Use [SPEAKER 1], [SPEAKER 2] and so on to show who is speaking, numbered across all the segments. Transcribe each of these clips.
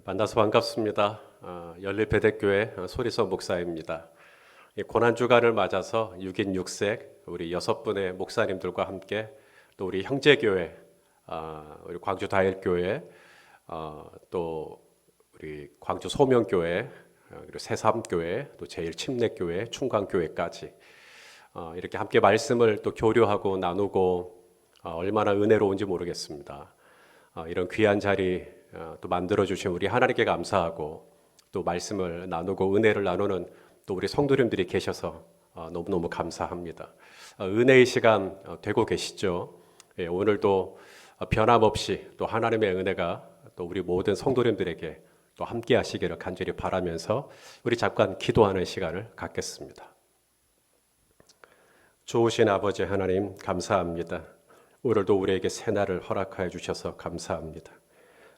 [SPEAKER 1] 만나서 반갑습니다. 열릴배대교회 소리서 목사입니다. 고난주간을 맞아서 6인 6색 우리 6분의 목사님들과 함께 또 우리 형제교회, 우리 광주 다일교회, 또 우리 광주 소명교회, 그리고 새삼교회, 또 제일침례교회, 충광교회까지 이렇게 함께 말씀을 또 교류하고 나누고 얼마나 은혜로운지 모르겠습니다. 이런 귀한 자리 또 만들어주신 우리 하나님께 감사하고 또 말씀을 나누고 은혜를 나누는 또 우리 성도님들이 계셔서 너무너무 감사합니다. 은혜의 시간 되고 계시죠? 오늘도 변함없이 또 하나님의 은혜가 또 우리 모든 성도님들에게 또 함께 하시기를 간절히 바라면서 우리 잠깐 기도하는 시간을 갖겠습니다. 좋으신 아버지 하나님 감사합니다. 오늘도 우리에게 새날을 허락하여 주셔서 감사합니다.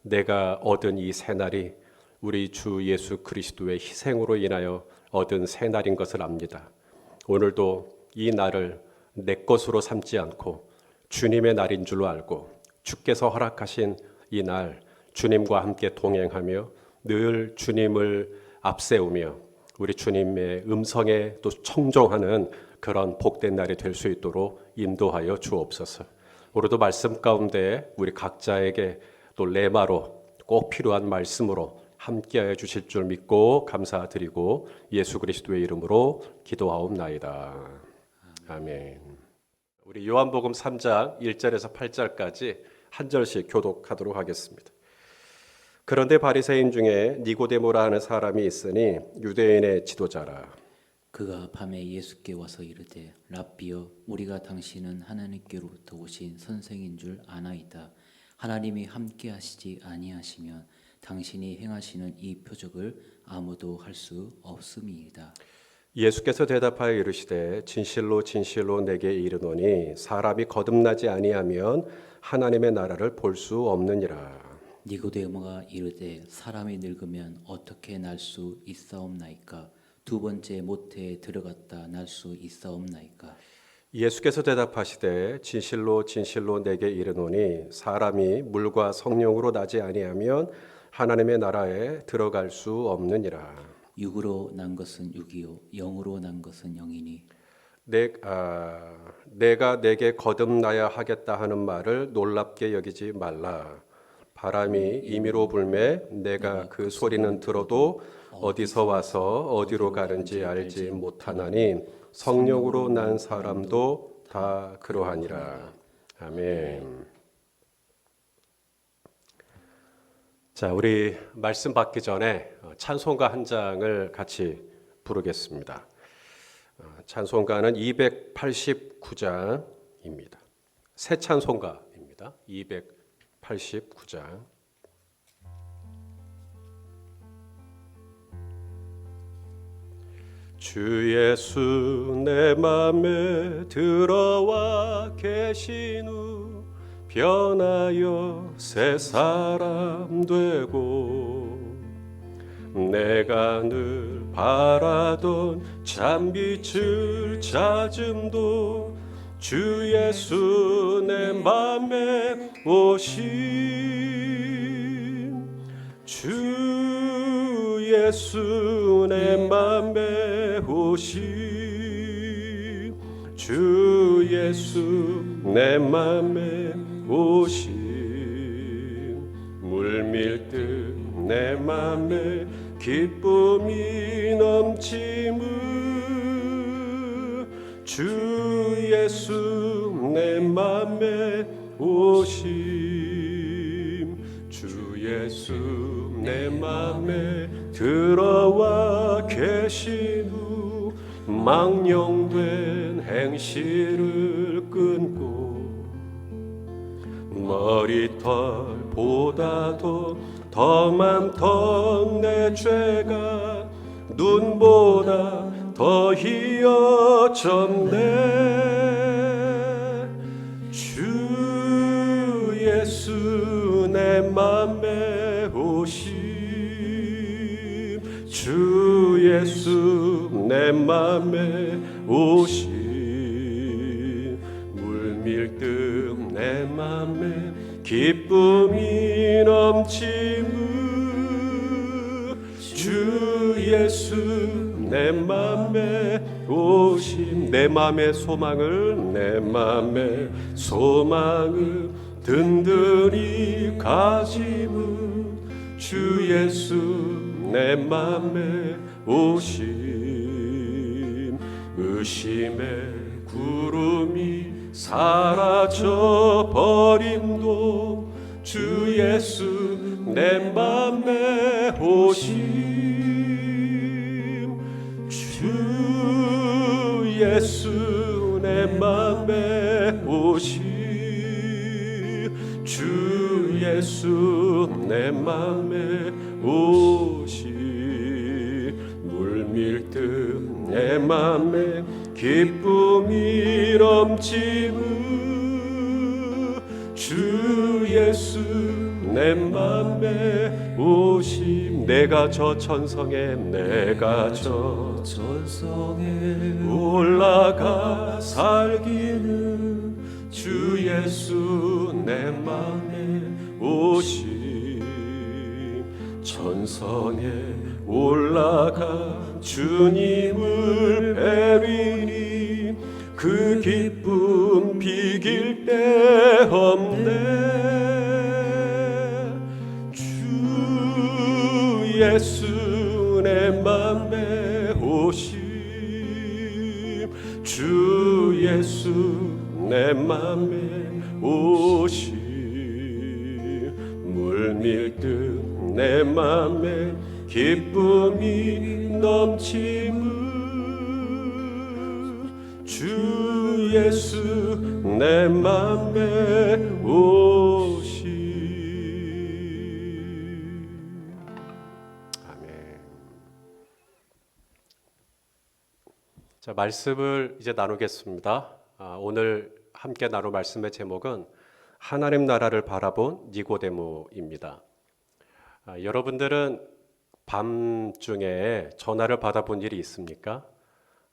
[SPEAKER 1] 내가 얻은 이 새날이 우리 주 예수 그리스도의 희생으로 인하여 얻은 새날인 것을 압니다. 오늘도 이 날을 내 것으로 삼지 않고 주님의 날인 줄로 알고 주께서 허락하신 이 날 주님과 함께 동행하며 늘 주님을 앞세우며 우리 주님의 음성에 또 청종하는 그런 복된 날이 될 수 있도록 인도하여 주옵소서. 오늘도 말씀 가운데 우리 각자에게 또 레마로 꼭 필요한 말씀으로 함께하여 주실 줄 믿고 감사드리고 예수 그리스도의 이름으로 기도하옵나이다. 아멘. 우리 요한복음 3장 1절에서 8절까지 한 절씩 교독하도록 하겠습니다. 그런데 바리새인 중에 니고데모라 하는 사람이 있으니 유대인의 지도자라.
[SPEAKER 2] 그가 밤에 예수께 와서 이르되 랍비여 우리가 당신은 하나님께로부터 오신 선생인 줄 아나이다. 하나님이 함께 하시지 아니하시면 당신이 행하시는 이 표적을 아무도 할 수 없음이이다.
[SPEAKER 1] 예수께서 대답하여 이르시되 진실로 진실로 내게 이르노니 사람이 거듭나지 아니하면 하나님의 나라를 볼 수 없느니라.
[SPEAKER 2] 니고데모가 이르되 사람이 늙으면 어떻게 날 수 있사옵나이까? 두 번째 모태에 들어갔다 날 수 있사옵나이까?
[SPEAKER 1] 예수께서 대답하시되 진실로 진실로 내게 이르노니 사람이 물과 성령으로 나지 아니하면 하나님의 나라에 들어갈 수 없느니라.
[SPEAKER 2] 육으로 난 것은 육이요 영으로 난 것은 영이니
[SPEAKER 1] 내가 내게 거듭나야 하겠다 하는 말을 놀랍게 여기지 말라. 바람이 임의로 불매 내가 그 소리는 들어도 어디서 와서 어디로 가는지 알지 못하나니 성령으로 난 사람도 다 그러하니라. 아멘. 자, 우리 말씀 받기 전에 찬송가 한 장을 같이 부르겠습니다. 찬송가는 289장입니다. 새 찬송가입니다. 289장. 주 예수 내 맘에 들어와 계신 후 변하여 새 사람 되고 내가 늘 바라던 참빛을 찾음도 주 예수 내 맘에 오심 주 예수 내 맘에 오심 주 예수 내 맘에 오심 물밀듯 내 맘에 기쁨이 넘치무 주 예수 내 맘에 오심 주 예수 내 맘에 들어와 계신 후 망령된 행실을 끊고 머리털보다도 더 많던 내 죄가 눈보다 더 희어졌네 주 예수 내 맘에 오심 주 예수 내 맘에 오심 물밀듯 내 맘에 기쁨이 넘치무 주 예수 내 맘에 오심 내 맘의 소망을 든든히 가짐은 주 예수 내 맘에 오심 의심의 구름이 사라져 버림도 주 예수 내 맘에 오심 주 예수 내 맘에 오심 주 예수 내 맘에 오심 물밀듯 내 맘에 기쁨이 넘치는 주 예수 내 맘에 오심 내가 저 천성에 올라가 살기는 주 예수 내 맘에 오심 천성에 올라가 주님을 뵈리니 그 기쁨 비길 데 없네 주 예수 내 맘에 오심 주 예수 내 맘에 오심 물밀듯 내 맘에 기쁨이 넘치는 주 예수 내 맘에 오심 아멘. 자, 말씀을 이제 나누겠습니다. 오늘 함께 나눌 말씀의 제목은 하나님 나라를 바라본 니고데모입니다. 여러분들은 밤중에 전화를 받아본 일이 있습니까?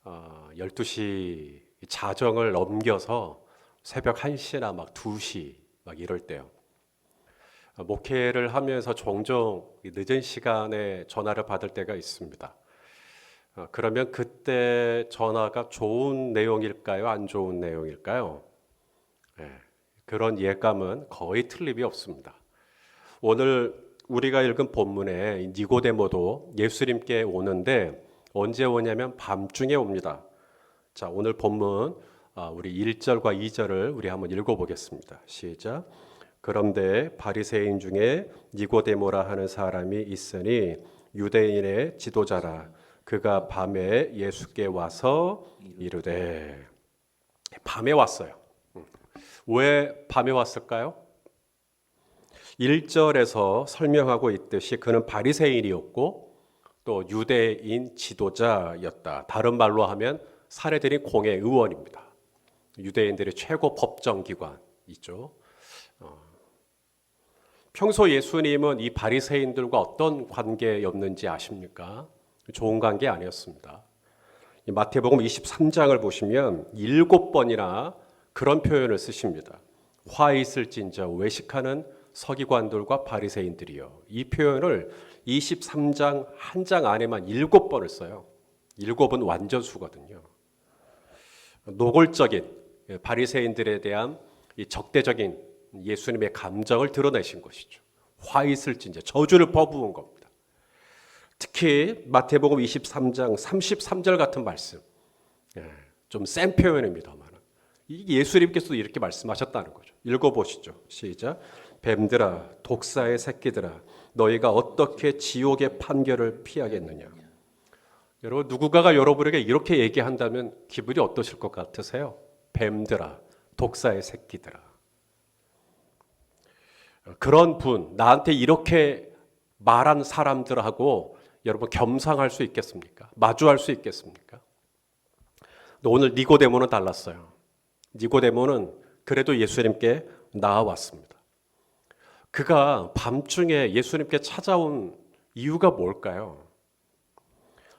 [SPEAKER 1] 12시 자정을 넘겨서 새벽 1시나 막 2시 막 이럴 때요. 목회를 하면서 종종 늦은 시간에 전화를 받을 때가 있습니다. 그러면 그때 전화가 좋은 내용일까요? 안 좋은 내용일까요? 그런 예감은 거의 틀림이 없습니다. 오늘 우리가 읽은 본문에 니고데모도 예수님께 오는데 언제 오냐면 밤중에 옵니다. 자, 오늘 본문 우리 1절과 2절을 우리 한번 읽어보겠습니다. 시작. 그런데 바리새인 중에 니고데모라 하는 사람이 있으니 유대인의 지도자라. 그가 밤에 예수께 와서 이르되 밤에 왔어요. 왜 밤에 왔을까요? 1절에서 설명하고 있듯이 그는 바리새인이었고 또 유대인 지도자였다. 다른 말로 하면 사내들인 공회 의원입니다. 유대인들의 최고 법정기관이죠. 평소 예수님은 이 바리새인들과 어떤 관계였는지 아십니까? 좋은 관계 아니었습니다. 마태복음 23장을 보시면 7번이나 그런 표현을 쓰십니다. 화 있을진저 외식하는 서기관들과 바리새인들이요. 이 표현을 23장 한 장 안에만 7번을 써요. 7은 완전수거든요. 노골적인 바리새인들에 대한 이 적대적인 예수님의 감정을 드러내신 것이죠. 화 있을진저 저주를 퍼부은 겁니다. 특히 마태복음 23장 33절 같은 말씀, 좀 센 표현입니다만 이게 예수님께서도 이렇게 말씀하셨다는 거죠. 읽어보시죠. 시작. 뱀들아 독사의 새끼들아 너희가 어떻게 지옥의 판결을 피하겠느냐. 여러분 누군가가 여러분에게 이렇게 얘기한다면 기분이 어떠실 것 같으세요? 뱀들아 독사의 새끼들아. 그런 분 나한테 이렇게 말한 사람들하고 여러분 겸상할 수 있겠습니까? 마주할 수 있겠습니까? 오늘 니고데모는 달랐어요. 니고데모는 그래도 예수님께 나아왔습니다. 그가 밤중에 예수님께 찾아온 이유가 뭘까요?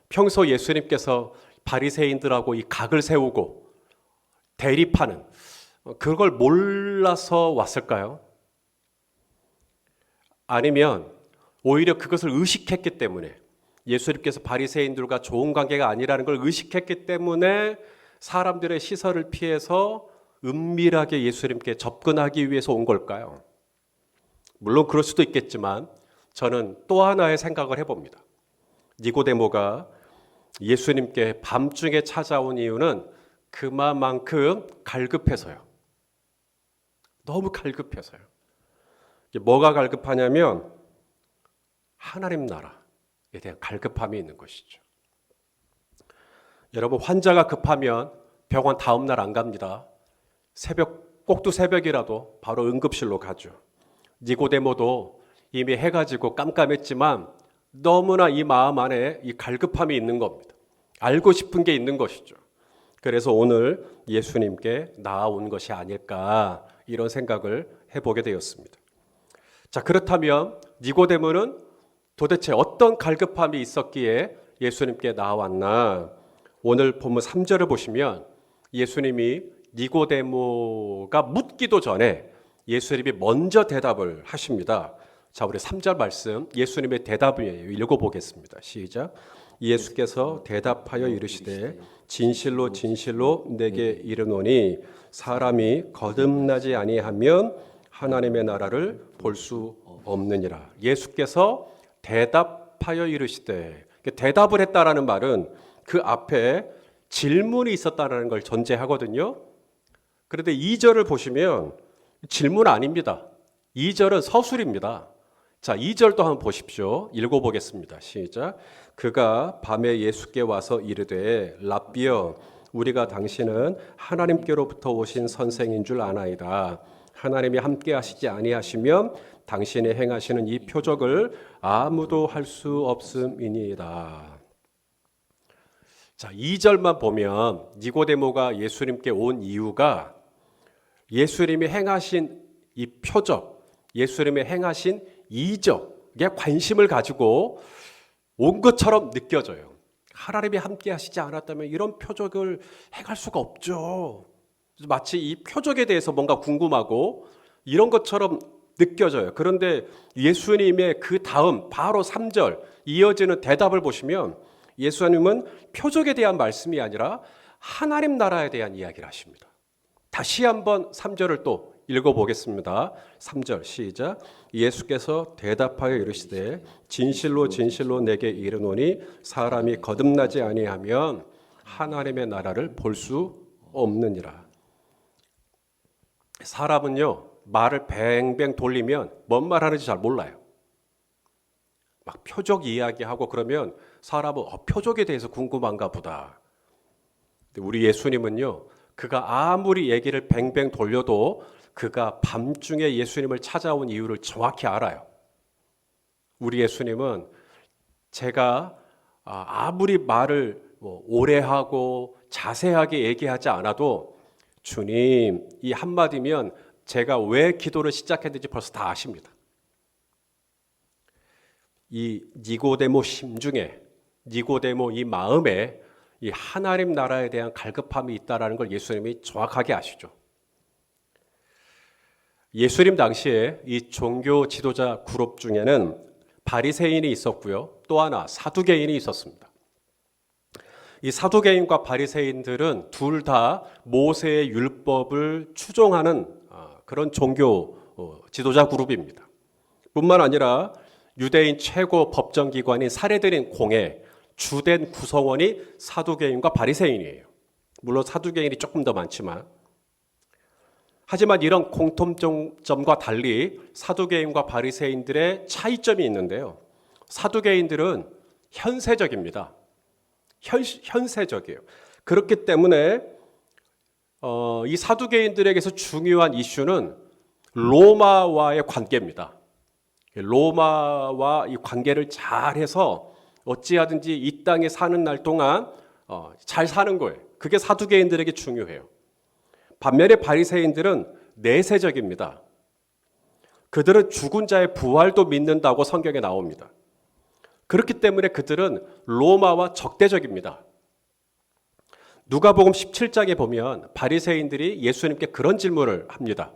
[SPEAKER 1] 평소 예수님께서 바리새인들하고 이 각을 세우고 대립하는 그걸 몰라서 왔을까요? 아니면 오히려 그것을 의식했기 때문에 예수님께서 바리새인들과 좋은 관계가 아니라는 걸 의식했기 때문에 사람들의 시선을 피해서 은밀하게 예수님께 접근하기 위해서 온 걸까요? 물론 그럴 수도 있겠지만 저는 또 하나의 생각을 해봅니다. 니고데모가 예수님께 밤중에 찾아온 이유는 그만큼 갈급해서요. 너무 갈급해서요. 뭐가 갈급하냐면 하나님 나라에 대한 갈급함이 있는 것이죠. 여러분, 환자가 급하면 병원 다음 날 안 갑니다. 꼭두 새벽이라도 바로 응급실로 가죠. 니고데모도 이미 해가 지고 깜깜했지만 너무나 이 마음 안에 이 갈급함이 있는 겁니다. 알고 싶은 게 있는 것이죠. 그래서 오늘 예수님께 나아온 것이 아닐까 이런 생각을 해보게 되었습니다. 자, 그렇다면 니고데모는 도대체 어떤 갈급함이 있었기에 예수님께 나아왔나? 오늘 본문 3절을 보시면 예수님이 니고데모가 묻기도 전에 예수님이 먼저 대답을 하십니다. 자, 우리 3절 말씀 예수님의 대답이에요. 읽어보겠습니다. 시작. 예수께서 대답하여 이르시되 진실로 진실로 내게 이르노니 사람이 거듭나지 아니하면 하나님의 나라를 볼 수 없느니라. 예수께서 대답하여 이르시되, 대답을 했다라는 말은 그 앞에 질문이 있었다는 걸 전제하거든요. 그런데 2절을 보시면 질문 아닙니다. 2절은 서술입니다. 자, 2절도 한번 보십시오. 읽어보겠습니다. 시작. 그가 밤에 예수께 와서 이르되 랍비여 우리가 당신은 하나님께로부터 오신 선생인 줄 아나이다. 하나님이 함께 하시지 아니하시면 당신이 행하시는 이 표적을 아무도 할 수 없음이니이다. 자, 2절만 보면 니고데모가 예수님께 온 이유가 예수님이 행하신 이 표적, 예수님이 행하신 이적에 관심을 가지고 온 것처럼 느껴져요. 하나님이 함께 하시지 않았다면 이런 표적을 행할 수가 없죠. 마치 이 표적에 대해서 뭔가 궁금하고 이런 것처럼 느껴져요. 그런데 예수님의 그 다음 바로 3절 이어지는 대답을 보시면 예수님은 표적에 대한 말씀이 아니라 하나님 나라에 대한 이야기를 하십니다. 다시 한번 3절을 또 읽어보겠습니다. 3절 시작. 예수께서 대답하여 이르시되 진실로 진실로 내게 이르노니 사람이 거듭나지 아니하면 하나님의 나라를 볼 수 없느니라. 사람은요, 말을 뱅뱅 돌리면 뭔 말하는지 잘 몰라요. 막 표적 이야기하고 그러면 사람은 표적에 대해서 궁금한가 보다. 근데 우리 예수님은요, 그가 아무리 얘기를 뱅뱅 돌려도 그가 밤중에 예수님을 찾아온 이유를 정확히 알아요. 우리 예수님은 제가 아무리 말을 오래 하고 자세하게 얘기하지 않아도 주님 이 한마디면 제가 왜 기도를 시작했는지 벌써 다 아십니다. 이 니고데모 심중에, 니고데모 이 마음에 이 하나님 나라에 대한 갈급함이 있다라는 걸 예수님이 정확하게 아시죠. 예수님 당시에 이 종교 지도자 그룹 중에는 바리새인이 있었고요. 또 하나 사두개인이 있었습니다. 이 사두개인과 바리새인들은 둘 다 모세의 율법을 추종하는 그런 종교 지도자 그룹입니다. 뿐만 아니라 유대인 최고 법정기관인 사례들인 공회 주된 구성원이 사두개인과 바리새인이에요. 물론 사두개인이 조금 더 많지만 하지만 이런 공통점과 달리 사두개인과 바리새인들의 차이점이 있는데요. 사두개인들은 현세적입니다. 현세적이에요. 그렇기 때문에 이 사두개인들에게서 중요한 이슈는 로마와의 관계입니다. 로마와 이 관계를 잘해서 어찌하든지 이 땅에 사는 날 동안 잘 사는 거예요. 그게 사두개인들에게 중요해요. 반면에 바리새인들은 내세적입니다. 그들은 죽은 자의 부활도 믿는다고 성경에 나옵니다. 그렇기 때문에 그들은 로마와 적대적입니다. 누가복음 17장에 보면 바리새인들이 예수님께 그런 질문을 합니다.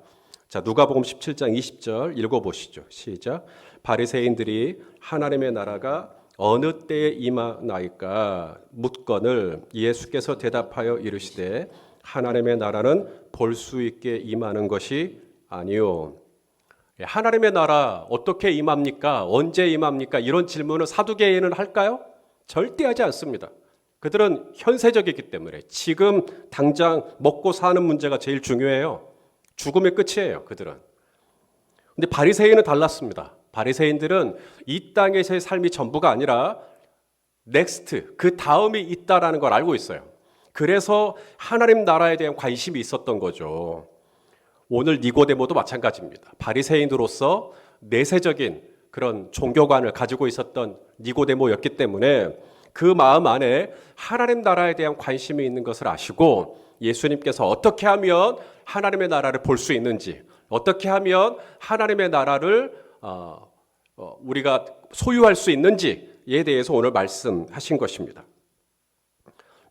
[SPEAKER 1] 자, 누가복음 17장 20절 읽어보시죠. 시작. 바리새인들이 하나님의 나라가 어느 때에 임하나이까 묻건을 예수께서 대답하여 이르시되 하나님의 나라는 볼 수 있게 임하는 것이 아니요. 하나님의 나라 어떻게 임합니까? 언제 임합니까? 이런 질문을 사두개인은 할까요? 절대 하지 않습니다. 그들은 현세적이기 때문에 지금 당장 먹고 사는 문제가 제일 중요해요. 죽음의 끝이에요, 그들은. 근데 바리새인은 달랐습니다. 바리새인들은 이 땅에서의 삶이 전부가 아니라 넥스트, 그 다음이 있다라는 걸 알고 있어요. 그래서 하나님 나라에 대한 관심이 있었던 거죠. 오늘 니고데모도 마찬가지입니다. 바리새인으로서 내세적인 그런 종교관을 가지고 있었던 니고데모였기 때문에 그 마음 안에 하나님 나라에 대한 관심이 있는 것을 아시고 예수님께서 어떻게 하면 하나님의 나라를 볼 수 있는지, 어떻게 하면 하나님의 나라를 우리가 소유할 수 있는지에 대해서 오늘 말씀하신 것입니다.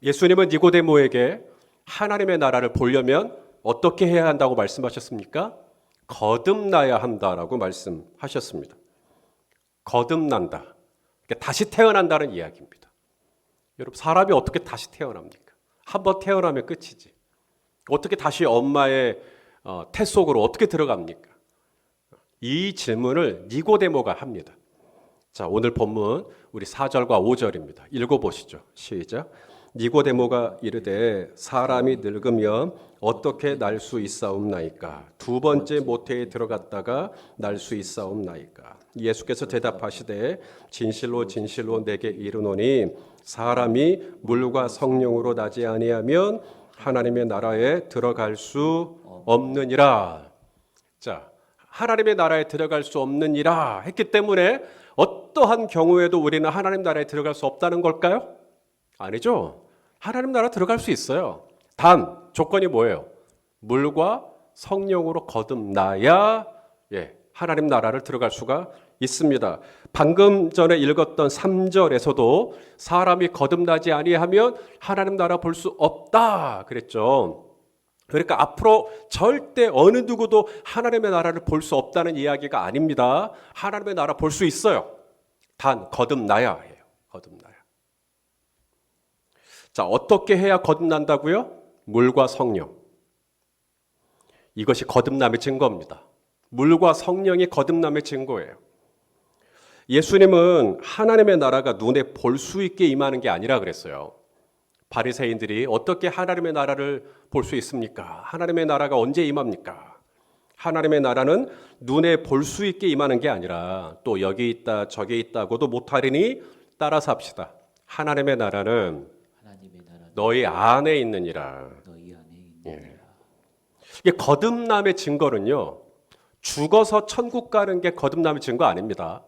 [SPEAKER 1] 예수님은 니고데모에게 하나님의 나라를 보려면 어떻게 해야 한다고 말씀하셨습니까? 거듭나야 한다라고 말씀하셨습니다. 거듭난다. 다시 태어난다는 이야기입니다. 여러분, 사람이 어떻게 다시 태어납니까? 한번 태어나면 끝이지. 어떻게 다시 엄마의 태 속으로 어떻게 들어갑니까? 이 질문을 니고데모가 합니다. 자, 오늘 본문 우리 4절과 5절입니다. 읽어보시죠. 시작. 니고데모가 이르되 사람이 늙으면 어떻게 날 수 있사옵나이까? 두 번째 모태에 들어갔다가 날 수 있사옵나이까? 예수께서 대답하시되 진실로 진실로 내게 이르노니 사람이 물과 성령으로 나지 아니하면 하나님의 나라에 들어갈 수 없느니라. 자, 하나님의 나라에 들어갈 수 없느니라 했기 때문에 어떠한 경우에도 우리는 하나님 나라에 들어갈 수 없다는 걸까요? 아니죠. 하나님 나라 들어갈 수 있어요. 단 조건이 뭐예요? 물과 성령으로 거듭나야 하나님 나라를 들어갈 수가 있습니다. 방금 전에 읽었던 3절에서도 사람이 거듭나지 아니하면 하나님 나라 볼 수 없다 그랬죠. 그러니까 앞으로 절대 어느 누구도 하나님의 나라를 볼 수 없다는 이야기가 아닙니다. 하나님의 나라 볼 수 있어요. 단 거듭나야 해요. 거듭나야. 자, 어떻게 해야 거듭난다고요? 물과 성령. 이것이 거듭남의 증거입니다. 물과 성령이 거듭남의 증거예요. 예수님은 하나님의 나라가 눈에 볼 수 있게 임하는 게 아니라 그랬어요. 바리새인들이 어떻게 하나님의 나라를 볼 수 있습니까? 하나님의 나라가 언제 임합니까? 하나님의 나라는 눈에 볼 수 있게 임하는 게 아니라 또 여기 있다 저기 있다고도 못하리니 따라서 합시다. 하나님의 나라는 너희 안에 있느니라.
[SPEAKER 2] 너희 안에 있느니라.
[SPEAKER 1] 이게 거듭남의 증거는요, 죽어서 천국 가는 게 거듭남의 증거 아닙니다.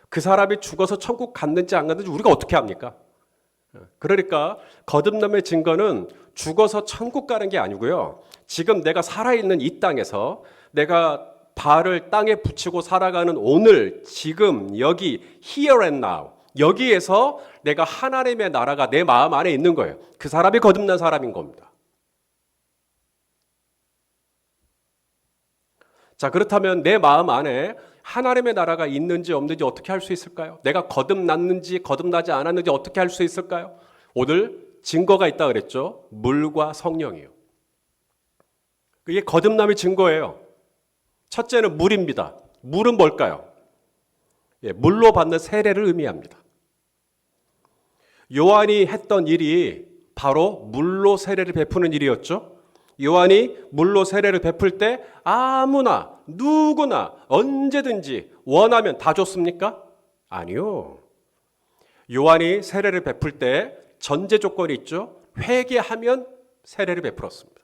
[SPEAKER 1] 그 사람이 죽어서 천국 갔는지 안 갔는지 우리가 어떻게 합니까? 그러니까 거듭남의 증거는 죽어서 천국 가는 게 아니고요, 지금 내가 살아있는 이 땅에서 내가 발을 땅에 붙이고 살아가는 오늘 지금 여기 here and now 여기에서 내가 하나님의 나라가 내 마음 안에 있는 거예요. 그 사람이 거듭난 사람인 겁니다. 자, 그렇다면 내 마음 안에 하나님의 나라가 있는지 없는지 어떻게 할 수 있을까요? 내가 거듭났는지 거듭나지 않았는지 어떻게 할 수 있을까요? 오늘 증거가 있다 그랬죠. 물과 성령이요. 이게 거듭남의 증거예요. 첫째는 물입니다. 물은 뭘까요? 물로 받는 세례를 의미합니다. 요한이 했던 일이 바로 물로 세례를 베푸는 일이었죠. 요한이 물로 세례를 베풀 때 아무나 누구나 언제든지 원하면 다 줬습니까? 아니요. 요한이 세례를 베풀 때 전제 조건이 있죠. 회개하면 세례를 베풀었습니다.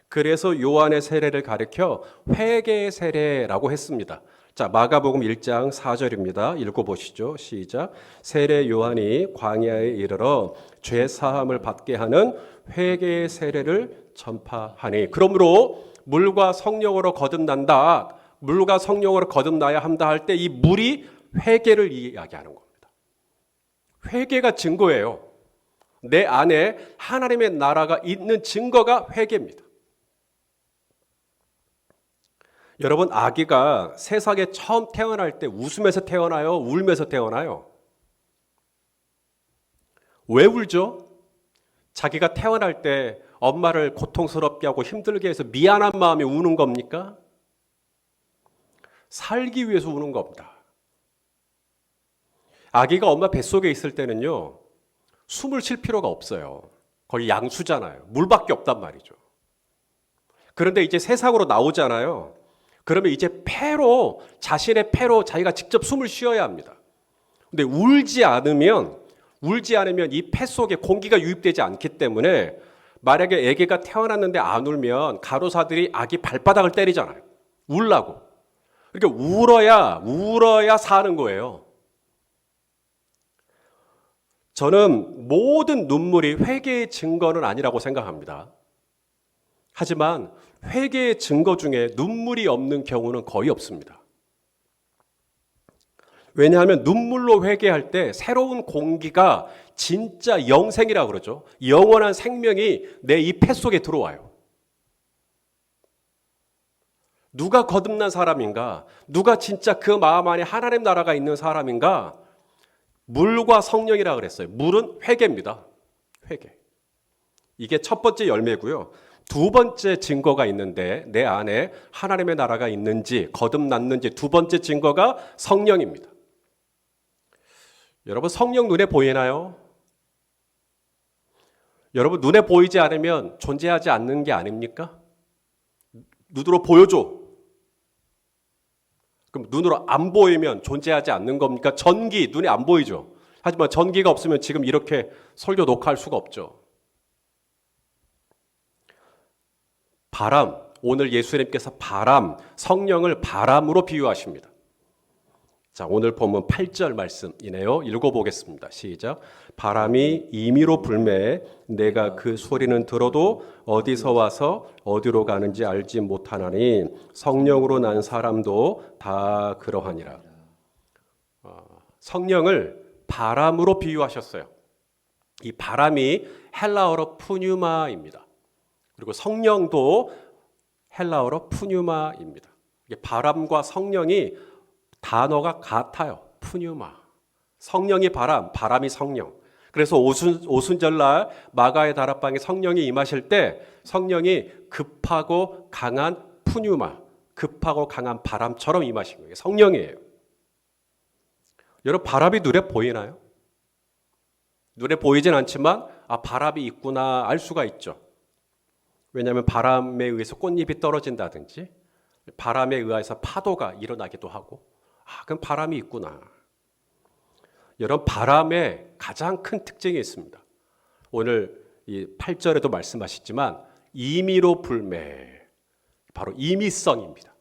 [SPEAKER 1] 그래서 요한의 세례를 가리켜 회개의 세례라고 했습니다. 자, 마가복음 1장 4절입니다. 읽어보시죠. 시작. 세례 요한이 광야에 이르러 죄 사함을 받게 하는 회개의 세례를 전파하니. 그러므로 물과 성령으로 거듭난다. 물과 성령으로 거듭나야 한다 할 때 이 물이 회개를 이야기하는 겁니다. 회개가 증거예요. 내 안에 하나님의 나라가 있는 증거가 회개입니다. 여러분, 아기가 세상에 처음 태어날 때 웃으면서 태어나요? 울면서 태어나요? 왜 울죠? 자기가 태어날 때 엄마를 고통스럽게 하고 힘들게 해서 미안한 마음에 우는 겁니까? 살기 위해서 우는 겁니다. 아기가 엄마 뱃속에 있을 때는요, 숨을 쉴 필요가 없어요. 거의 양수잖아요. 물밖에 없단 말이죠. 그런데 이제 세상으로 나오잖아요. 그러면 이제 폐로, 자신의 폐로 자기가 직접 숨을 쉬어야 합니다. 근데 울지 않으면 이 폐 속에 공기가 유입되지 않기 때문에 만약에 아기가 태어났는데 안 울면 간호사들이 아기 발바닥을 때리잖아요. 울라고. 그러니까 울어야 사는 거예요. 저는 모든 눈물이 회개의 증거는 아니라고 생각합니다. 하지만 회개의 증거 중에 눈물이 없는 경우는 거의 없습니다. 왜냐하면 눈물로 회개할 때 새로운 공기가 진짜 영생이라고 그러죠. 영원한 생명이 내 이 폐 속에 들어와요. 누가 거듭난 사람인가? 누가 진짜 그 마음 안에 하나님 나라가 있는 사람인가? 물과 성령이라고 그랬어요. 물은 회개입니다. 회개. 이게 첫 번째 열매고요. 두 번째 증거가 있는데 내 안에 하나님의 나라가 있는지 거듭났는지 두 번째 증거가 성령입니다. 여러분 성령 눈에 보이나요? 여러분 눈에 보이지 않으면 존재하지 않는 게 아닙니까? 눈으로 보여줘. 그럼 눈으로 안 보이면 존재하지 않는 겁니까? 전기 눈에 안 보이죠. 하지만 전기가 없으면 지금 이렇게 설교 녹화할 수가 없죠. 바람, 오늘 예수님께서 바람, 성령을 바람으로 비유하십니다. 자, 오늘 본문 8절 말씀이네요. 읽어보겠습니다. 시작. 바람이 임의로 불매 내가 그 소리는 들어도 어디서 와서 어디로 가는지 알지 못하나니 성령으로 난 사람도 다 그러하니라. 성령을 바람으로 비유하셨어요. 이 바람이 헬라어로 푸뉴마입니다. 그리고 성령도 헬라어로 푸뉴마입니다. 바람과 성령이 단어가 같아요. 푸뉴마. 성령이 바람, 바람이 성령. 그래서 오순절날 마가의 다락방에 성령이 임하실 때 성령이 급하고 강한 푸뉴마, 급하고 강한 바람처럼 임하신 거예요. 성령이에요. 여러분 바람이 눈에 보이나요? 눈에 보이진 않지만 바람이 있구나 알 수가 있죠. 왜냐하면 바람에 의해서 꽃잎이 떨어진다든지 바람에 의해서 파도가 일어나기도 하고 그럼 바람이 있구나. 여러분 바람의 가장 큰 특징이 있습니다. 오늘 이 8절에도 말씀하셨지만 임의로 불매, 바로 임의성입니다.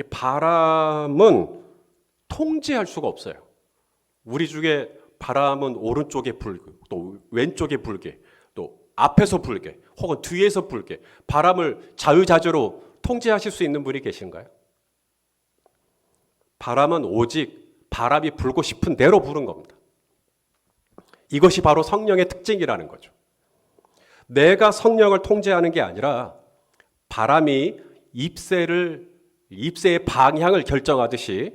[SPEAKER 1] 바람은 통제할 수가 없어요. 우리 중에 바람은 오른쪽에 불게, 또 왼쪽에 불게, 또 앞에서 불게, 혹은 뒤에서 불게, 바람을 자유자재로 통제하실 수 있는 분이 계신가요? 바람은 오직 바람이 불고 싶은 대로 부는 겁니다. 이것이 바로 성령의 특징이라는 거죠. 내가 성령을 통제하는 게 아니라 바람이 입새의 방향을 결정하듯이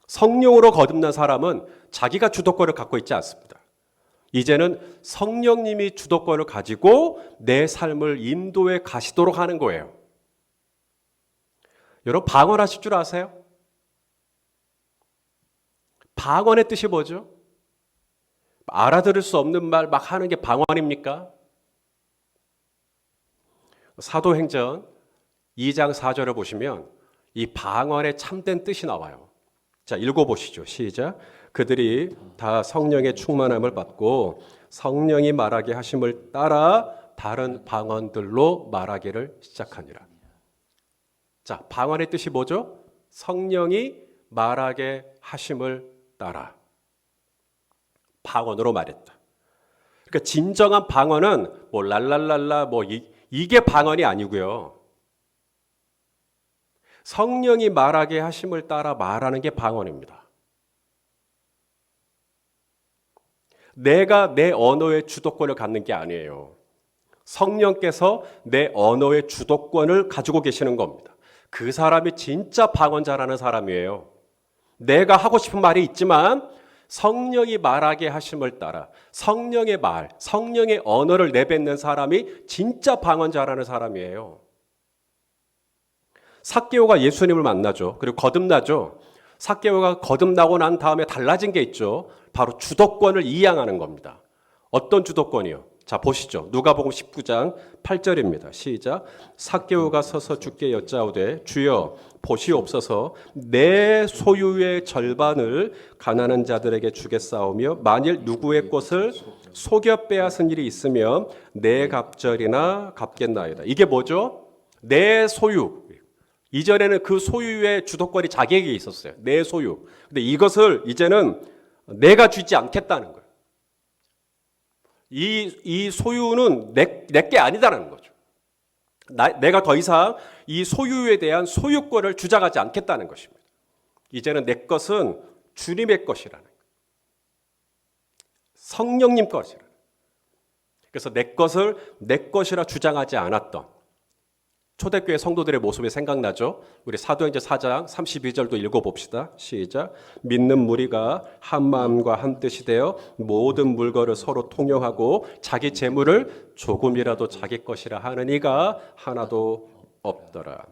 [SPEAKER 1] 성령으로 거듭난 사람은 자기가 주도권을 갖고 있지 않습니다. 이제는 성령님이 주도권을 가지고 내 삶을 인도해 가시도록 하는 거예요. 여러분 방언하실 줄 아세요? 방언의 뜻이 뭐죠? 알아들을 수 없는 말 막 하는 게 방언입니까? 사도행전 2장 4절을 보시면 이 방언의 참된 뜻이 나와요. 자, 읽어보시죠. 시작. 그들이 다 성령의 충만함을 받고 성령이 말하게 하심을 따라 다른 방언들로 말하기를 시작하니라. 자, 방언의 뜻이 뭐죠? 성령이 말하게 하심을 따라 방언으로 말했다. 그러니까 진정한 방언은 뭐 랄랄랄라 뭐 이게 방언이 아니고요. 성령이 말하게 하심을 따라 말하는 게 방언입니다. 내가 내 언어의 주도권을 갖는 게 아니에요. 성령께서 내 언어의 주도권을 가지고 계시는 겁니다. 그 사람이 진짜 방언 잘하는 사람이에요. 내가 하고 싶은 말이 있지만 성령이 말하게 하심을 따라 성령의 말, 성령의 언어를 내뱉는 사람이 진짜 방언자라는 사람이에요. 삭개오가 예수님을 만나죠. 그리고 거듭나죠. 삭개오가 거듭나고 난 다음에 달라진 게 있죠. 바로 주도권을 이양하는 겁니다. 어떤 주도권이요? 자, 보시죠. 누가복음 19장 8절입니다. 시작. 삭개오가 서서 주께 여짜오되 주여 보시옵소서 내 소유의 절반을 가난한 자들에게 주겠사오며 만일 누구의 것을 속여 빼앗은 일이 있으면 내 갑절이나 갚겠나이다. 이게 뭐죠? 내 소유. 이전에는 그 소유의 주도권이 자기에게 있었어요. 내 소유. 근데 이것을 이제는 내가 주지 않겠다는 거예요. 이 소유는 내 게 아니다라는 거죠. 내가 더 이상 이 소유에 대한 소유권을 주장하지 않겠다는 것입니다. 이제는 내 것은 주님의 것이라는 거예요. 성령님 것이라는 거예요. 그래서 내 것을 내 것이라 주장하지 않았던 초대교회 성도들의 모습이 생각나죠? 우리 사도행전 4장 32절도 읽어봅시다. 시작. 믿는 무리가 한 마음과 한 뜻이 되어 모든 물건을 서로 통용하고 자기 재물을 조금이라도 자기 것이라 하는 이가 하나도 없더라.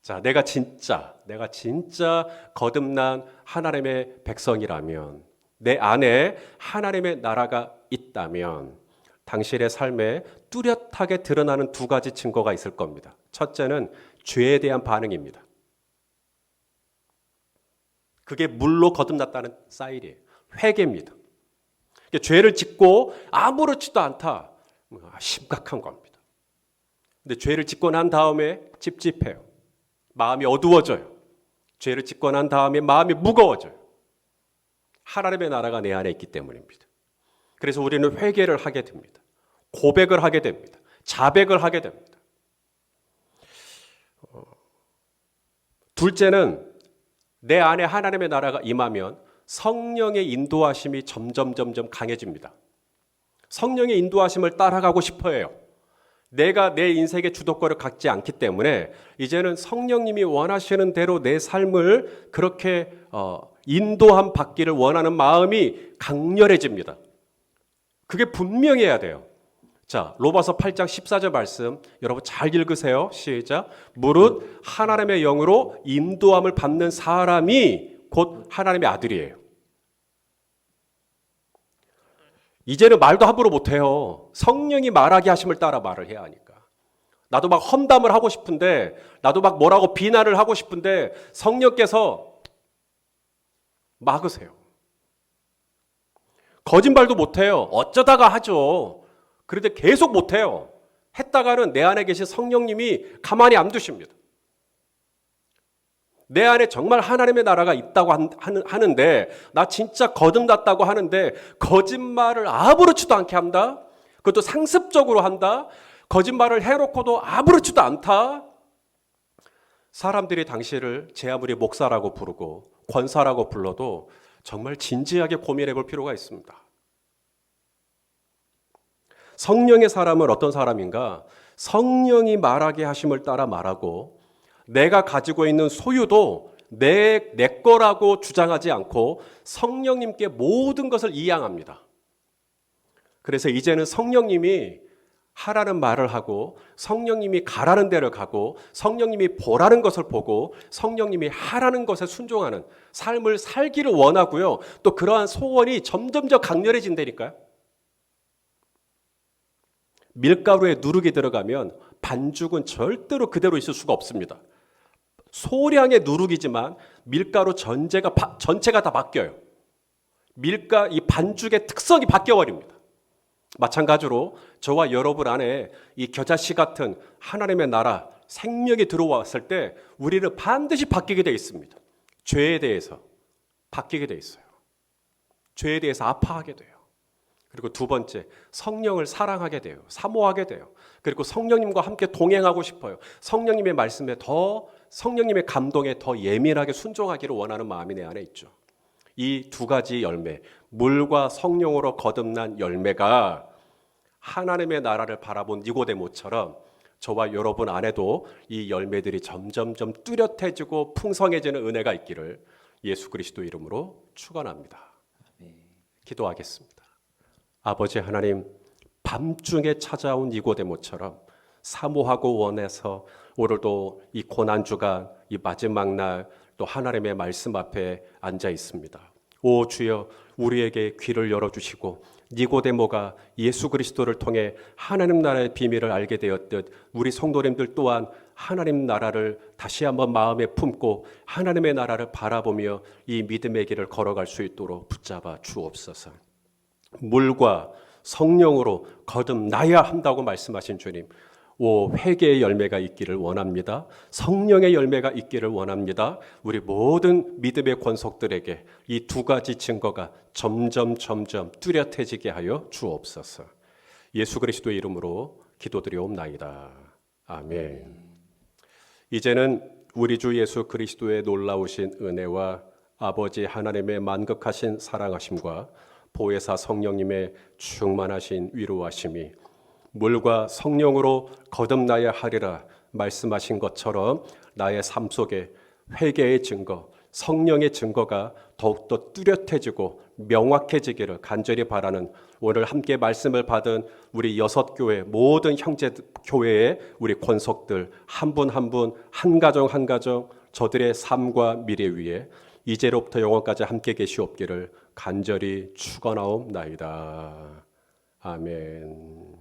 [SPEAKER 1] 자, 내가 진짜 거듭난 하나님의 백성이라면, 내 안에 하나님의 나라가 있다면 당신의 삶에 뚜렷하게 드러나는 두 가지 증거가 있을 겁니다. 첫째는 죄에 대한 반응입니다. 그게 물로 거듭났다는 사인이에요. 회개입니다. 죄를 짓고 아무렇지도 않다. 심각한 겁니다. 근데 죄를 짓고 난 다음에 찝찝해요. 마음이 어두워져요. 죄를 짓고 난 다음에 마음이 무거워져요. 하나님의 나라가 내 안에 있기 때문입니다. 그래서 우리는 회개를 하게 됩니다. 고백을 하게 됩니다. 자백을 하게 됩니다. 둘째는 내 안에 하나님의 나라가 임하면 성령의 인도하심이 점점 강해집니다. 성령의 인도하심을 따라가고 싶어 해요. 내가 내 인생의 주도권을 갖지 않기 때문에 이제는 성령님이 원하시는 대로 내 삶을 그렇게 인도함 받기를 원하는 마음이 강렬해집니다. 그게 분명해야 돼요. 자, 로마서 8장 14절 말씀 여러분 잘 읽으세요. 시작. 무릇 하나님의 영으로 인도함을 받는 사람이 곧 하나님의 아들이에요. 이제는 말도 함부로 못해요. 성령이 말하게 하심을 따라 말을 해야 하니까. 나도 막 험담을 하고 싶은데, 나도 막 뭐라고 비난을 하고 싶은데 성령께서 막으세요. 거짓말도 못해요. 어쩌다가 하죠. 그런데 계속 못해요. 했다가는 내 안에 계신 성령님이 가만히 안 두십니다. 내 안에 정말 하나님의 나라가 있다고 하는데, 나 진짜 거듭났다고 하는데 거짓말을 아무렇지도 않게 한다. 그것도 상습적으로 한다. 거짓말을 해놓고도 아무렇지도 않다. 사람들이 당신을 제 아무리 목사라고 부르고 권사라고 불러도 정말 진지하게 고민해 볼 필요가 있습니다. 성령의 사람은 어떤 사람인가? 성령이 말하게 하심을 따라 말하고 내가 가지고 있는 소유도 내 거라고 주장하지 않고 성령님께 모든 것을 이양합니다. 그래서 이제는 성령님이 하라는 말을 하고 성령님이 가라는 데를 가고 성령님이 보라는 것을 보고 성령님이 하라는 것에 순종하는 삶을 살기를 원하고요. 또 그러한 소원이 점점 더 강렬해진다니까요. 밀가루에 누룩이 들어가면 반죽은 절대로 그대로 있을 수가 없습니다. 소량의 누룩이지만 밀가루 전체가 다 바뀌어요. 이 반죽의 특성이 바뀌어버립니다. 마찬가지로 저와 여러분 안에 이 겨자씨 같은 하나님의 나라 생명이 들어왔을 때 우리는 반드시 바뀌게 되어 있습니다. 죄에 대해서 바뀌게 되어 있어요. 죄에 대해서 아파하게 돼요. 그리고 두 번째, 성령을 사랑하게 돼요. 사모하게 돼요. 그리고 성령님과 함께 동행하고 싶어요. 성령님의 말씀에 성령님의 감동에 더 예민하게 순종하기를 원하는 마음이 내 안에 있죠. 이 두 가지 열매, 물과 성령으로 거듭난 열매가 하나님의 나라를 바라본 니고데모처럼 저와 여러분 안에도 이 열매들이 점점 뚜렷해지고 풍성해지는 은혜가 있기를 예수 그리스도 이름으로 축원합니다.
[SPEAKER 2] 아멘.
[SPEAKER 1] 기도하겠습니다. 아버지 하나님, 밤중에 찾아온 니고데모처럼 사모하고 원해서 오늘도 이 고난주간 이 마지막 날 또 하나님의 말씀 앞에 앉아 있습니다. 오 주여, 우리에게 귀를 열어주시고 니고데모가 예수 그리스도를 통해 하나님 나라의 비밀을 알게 되었듯 우리 성도님들 또한 하나님 나라를 다시 한번 마음에 품고 하나님의 나라를 바라보며 이 믿음의 길을 걸어갈 수 있도록 붙잡아 주옵소서. 물과 성령으로 거듭나야 한다고 말씀하신 주님, 오 회개의 열매가 있기를 원합니다. 성령의 열매가 있기를 원합니다. 우리 모든 믿음의 권속들에게 이 두 가지 증거가 점점 뚜렷해지게 하여 주옵소서. 예수 그리스도의 이름으로 기도드리옵나이다. 아멘. 이제는 우리 주 예수 그리스도의 놀라우신 은혜와 아버지 하나님의 만극하신 사랑하심과 보혜사 성령님의 충만하신 위로하심이 물과 성령으로 거듭나야 하리라 말씀하신 것처럼 나의 삶 속에 회개의 증거, 성령의 증거가 더욱더 뚜렷해지고 명확해지기를 간절히 바라는 오늘 함께 말씀을 받은 우리 6교회 모든 형제 교회의 우리 권속들 한 분 한 분, 한 가정 한 가정 저들의 삶과 미래 위에 이제로부터 영원까지 함께 계시옵기를 간절히 축원하옵나이다. 아멘.